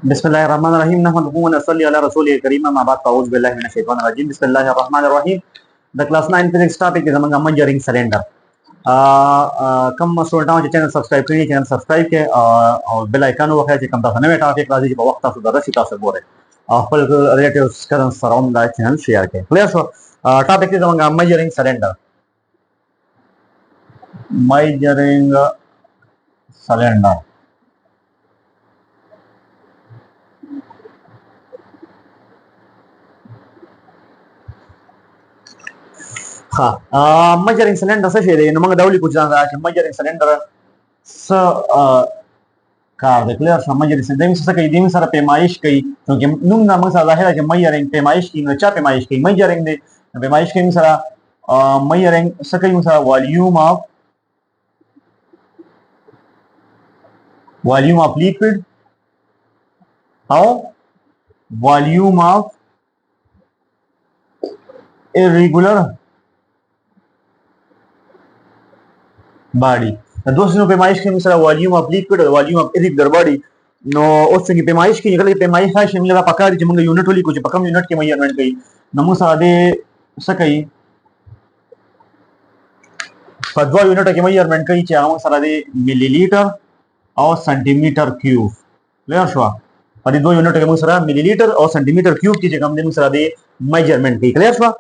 बिस्मिल्लाहिर्रहमानिर्रहीम नहमदुहु व नसल्ली अला रसूलिल करीम अम्मा बाद फ़अऊज़ु बिल्लाहि मिनश शैतानिर रजीम बिस्मिल्लाहिर्रहमानिर्रहीम the class 9 physics topic is among measuring cylinder come student channel subscribe करिए चैनल सब्सक्राइब के और बेल आइकन वगैरह के कम ताने में टॉपिक क्लास जी वक्त तासु दरसी तासु बोरे खपल रिलेटिव्स करन सराउंड द चैनल शेयर के clear so topic is among measuring cylinder measuring cylinder हाँ मेजरिंग सिलेंडर से शेयर है नमंग दावली कुछ जानता है मेजरिंग सिलेंडर स कार दे क्लियर सा मेजरिंग से देमिस से कई देमिस सारा पैमाइश कई क्योंकि नुम ना मंग सारा है कि मेजरिंग पैमाइश की न चा पैमाइश की मेजरिंग दे पैमाइश के सारा मेजरिंग से कई सारा वॉल्यूम ऑफ लिक्विड और वॉल्यूम ऑफ इरेगुलर बॉडी दोस्तों पैमाइश के अनुसार वॉल्यूम ऑफ लिक्विड और वॉल्यूम ऑफ इरेगुलर बॉडी नो उससे पैमाइश की निकल पैमाइश है शिमला पका दी जमंग यूनिट वाली कुछ पकम यूनिट के मेजरमेंट कई नमो सादे सकई फदवा यूनिट के मेजरमेंट कई चाहो सादे मिलीलीटर और सेंटीमीटर क्यूब क्लियर शो और दो यूनिट के मुसरा मिलीलीटर और सेंटीमीटर क्यूब की जगह हम सादे मेजरमेंट की क्लियर शो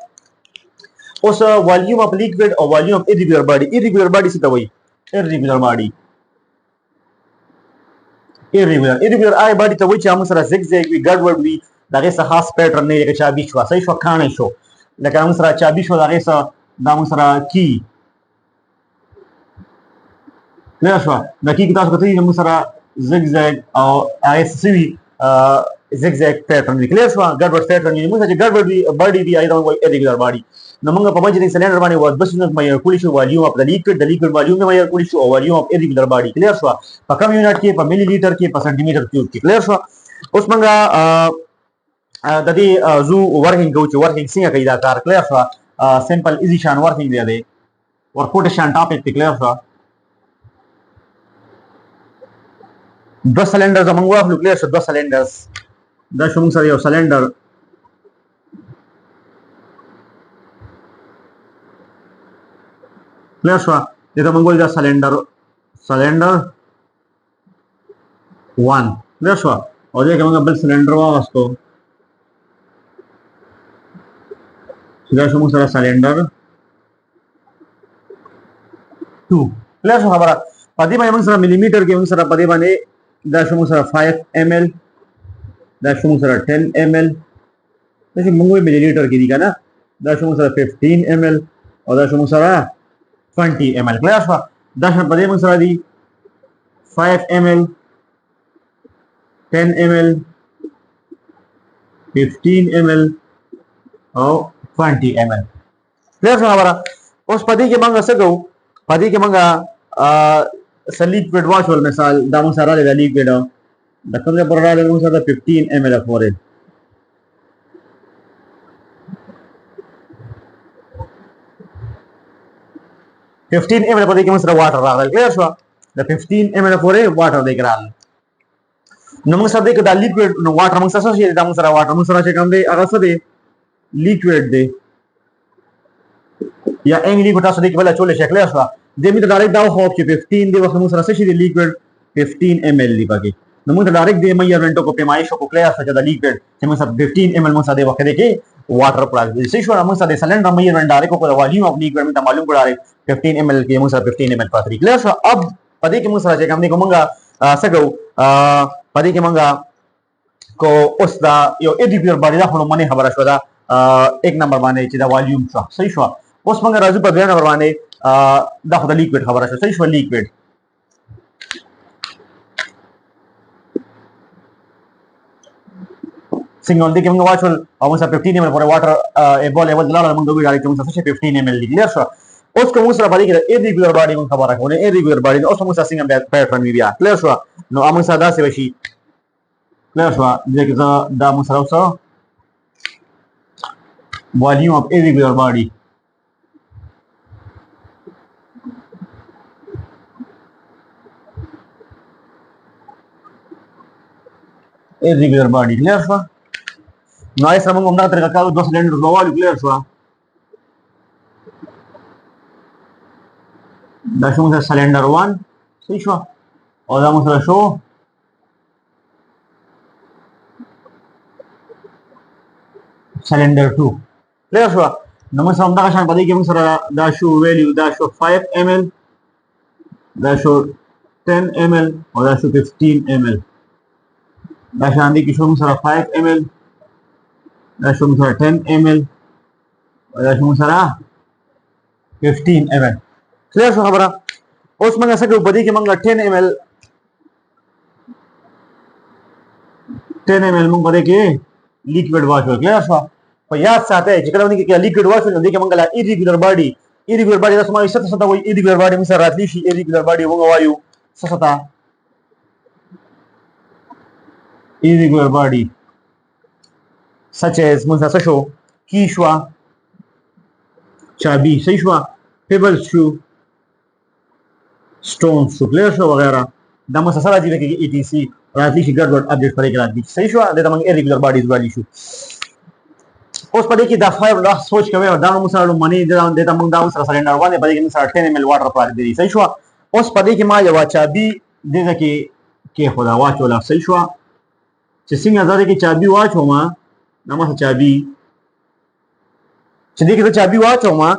उस वॉल्यूम ऑफ लिक्विड और वॉल्यूम ऑफ इरेगुलर बॉडी से तवई इरेगुलर बॉडी इरेगुलर आई बॉडी तवई चाम सरा zigzag वी गड़बड़ वी दागे सा खास पैटर्न ने एक चाबी छवा सही शो खाने शो लेकिन हम सरा चाबी शो दागे सा दाम सरा की क्लियर शो नकी की तास कतई हम सरा zigzag और आई सी zigzag पैटर्न क्लियर शो गड़बड़ पैटर्न ने मुझे गड़बड़ बॉडी भी आई रहा इरेगुलर बॉडी नमंग पमजरी सिलेंडर बानी was बस यूनिट में कुलिश volume of the liquid volume में कुलिश volume of irregular body clear show पकम यूनिट के पर मिलीलीटर के पर सेंटीमीटर क्यूब के क्लियर शो उस मंगा ददी जू वर्किंग गौच वर्किंग सिंह कईदा कार क्लियर शो सिंपल इजी शान वर्किंग दे दे और कोटेशन टॉपिक पे क्लियर शो दो सिलेंडर्स मंगवा क्लियर शो दो सिलेंडर्स द शुम सर सिलेंडर क्लियर शो ये तो मंगोल का सिलेंडर 1 क्लियर शो और ये मंगल बिल सिलेंडर वास्तो सीधा शुम सर सिलेंडर 2 क्लियर शो खबर पदी में मंग सर मिलीमीटर के मंग सर पदी बने द शुम सर 5 ml द शुम सर 10 ml जैसे मंगोल मिलीलीटर की दिखा ना द शुम सर 15 ml और द शुम सर 20 ml क्लियर शो 10 में पदे मंग दी 5 ml 10 ml 15 ml और 20 ml क्लियर शो हमारा उस पदी के मंग से गो पदी के मंगा लिक्विड वाशवल मिसाल दामो सारा ले लिक्विड दखन के बड़ा ले मंग सारा 15 ml ऑफ मोरे 15 ml पदी के मंग सारा वाटर रहा clear show the 15 ml of water देख रहा नमंग सादे के द लिक्विड नो वाटर मंग सारा से दामो सारा वाटर मंग सारा से कम दे अगर सदे लिक्विड दे या एंग लिक्विड सादे के वाला चोले से क्लियर शो दे मी डायरेक्ट दाव हो के 15 दे वक्त मंग सारा से लिक्विड 15 ml ली बाकी नमंग डायरेक्ट दे मेजरमेंट को पैमाइश को क्लियर से द लिक्विड से मंग सब 15 ml मंग सादे वक्त देके वाटर प्लस से शो मंग सादे सिलेंडर मेजरमेंट डायरेक्ट को वॉल्यूम ऑफ लिक्विड में मालूम को डायरेक्ट 15 ml के मंग सारा 15 ml पात्री क्लियर शो अब पदी के मंग सारा से हमने को मंगा सगो पदी के मंगा को उस दा यो इरेगुलर बॉडी दा हम मने खबर शो दा एक नंबर माने चिदा वॉल्यूम शो सही शो उस मंगा राजू पर नंबर माने दा खुदा लिक्विड खबर शो सही शो लिक्विड सिंगल देखिए मंगा वाचल और सब 15 ml पर वाटर ए बॉल लेवल दला मंगा भी डायरेक्ट मंगा से 15 ml क्लियर शो उसको मुसरा बड़ी के इरेगुलर बॉडी में खबर रखो ने इरेगुलर बॉडी उस मुसरा सिंगल पैटर्न में दिया क्लियर शो नो अमन सादा से वशी क्लियर शो देख दा मुसरा so volume of irregular body irregular body clear شو نو ایسا موږ همدغه طریقه کارو دوه سلنډر بوالو کلیر شو دا شو موږ سلنډر 1 صحیح شو او دا موږ سره شو سلنډر 2 کلیر شو نو موږ سره همدغه شان پدې کې موږ سره دا شو ویلیو دا شو 5 ml دا شو 10 ml او دا شو 15 ml دا شان دي کې شو موږ سره 5 ml دا شو موږ سره 10 ml او دا شو موږ سره 15 ml کلیر شو خبره اوس موږ څه کوو پدې کې موږ 10 ml موږ پدې کې لیکوډ واچو کلیر شو په یاد ساته چې کله ونی کې لیکوډ واچو نو دې کې موږ لا irregular body دا سمای څه وایي irregular body موږ سره راتلی شي irregular body موږ وایو څه irregular body such as موږ څه شو کی شو چابي صحیح شو pebbles شو stones شو کلیر شو وغیرہ دا موږ سره راځي کې etc راتلی شي ګډوډ اپډیټ پرې کې راځي صحیح شو دا موږ irregular bodies والی شو اوس پدې کې دا 5 لا سوچ کوي دا موږ سره منی دا موږ دا سره سلنډر باندې پدې کې موږ سره 10 ml واټر پارک دی صحیح شو اوس پدې کې ما یو چابي دغه کې خدا واچو لا صحیح شو چې څنګه زره کې چابي واچو ما نامه چابي چې دې کې چابي واچو ما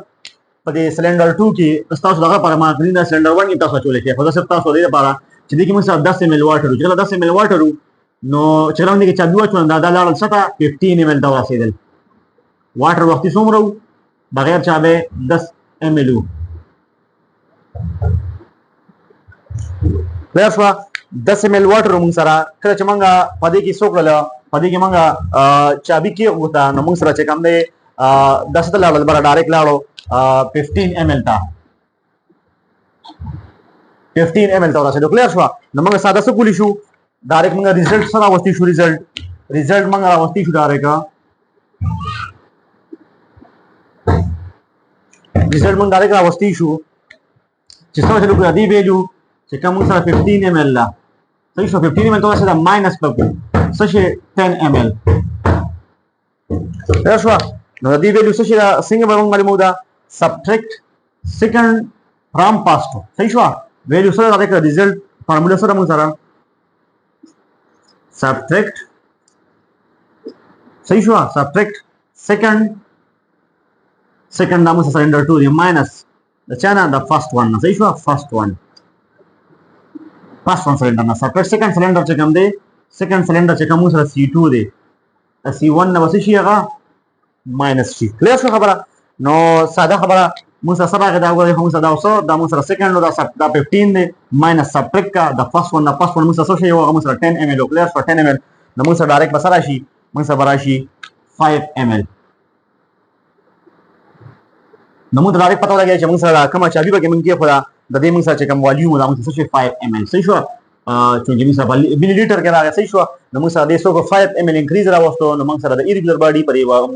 پدې سلنډر 2 کې تاسو دغه پر ما کړی دا سلنډر 1 کې تاسو چولې کې خدا صرف تاسو دې لپاره چې دې کې موږ سره 10 ml واټر چې 10 ml واټر نو چې راوند کې چابي واچو دا لاړ ستا 15 ml دا واسیدل واټر وختي څومره بغیر چابه 10 ml کلیر شو 10 ml واټر موږ سره کله چې موږ پدې کې سوکړل پدې کې موږ چابي کې وګتا نو موږ سره چې کوم دی 10 ته لاړل بر ډایرکټ لاړو 15 ml تا 15 ml تا راځي کلیر شو نو موږ ساده څه کولی شو ډایرکټ موږ ریزلټ سره واستي شو ریزلټ موږ واستي شو ډایرکټ ریزلټ موږ ډایرکټ واستي شو چې څه چلو کوي دی ویلو چې کوم سره 15 ml لا صحیح شو 15 ml ته سره ماینس په څه شي 10 ml دا شو نو دی ویلو څه شي څنګه به موږ معلومو دا سبټریکټ سیکنډ فرام پاست صحیح شو ویلو سره دا ریزلټ فارمولا سره موږ سره سبټریکټ صحیح شو سبټریکټ second نامو سلنډر 2 دی ماینس د چانه د فرست ون صحیح شو فرست ون سلنډر نه سپریټ سیکنډ سلنډر چې کوم دی سیکنډ سلنډر چې کوم سره C2 دی C1 نو څه شي هغه ماینس شي کلیر شو خبره نو ساده خبره موږ سره راغی دا وګورئ موږ سره دا اوسه دا موږ سره سیکنډ نو دا 15 دی ماینس سپریټ کا د فرست ون موږ سره څه شي هغه موږ سره 10 ml کلیر شو 10 ml نو موږ سره ډایرکټ بسره شي موږ سره راشي 5 ml نو موږ ډایرکټ پته ولګی چې موږ سره کومه چابي به موږ کې خدا د دې موږ سره چې کوم والیوم دا موږ سره 5 ml صحیح شو چې موږ سره ملي لیټر کې راغی صحیح شو نو موږ سره د 5 ml انکریز راوستو نو موږ سره د irregular body په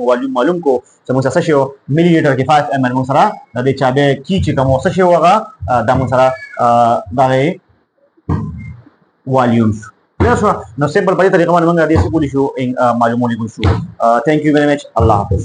والیوم معلوم کو چې موږ سره شو ملي لیټر کې 5 ml موږ سره د دې چابي کی چې کوم څه شو هغه دا موږ سره د والیوم شو نو سمپل په دې طریقه باندې موږ د دې څه کولی شو معلومونه کولی شو ثانک یو ویری مچ الله حافظ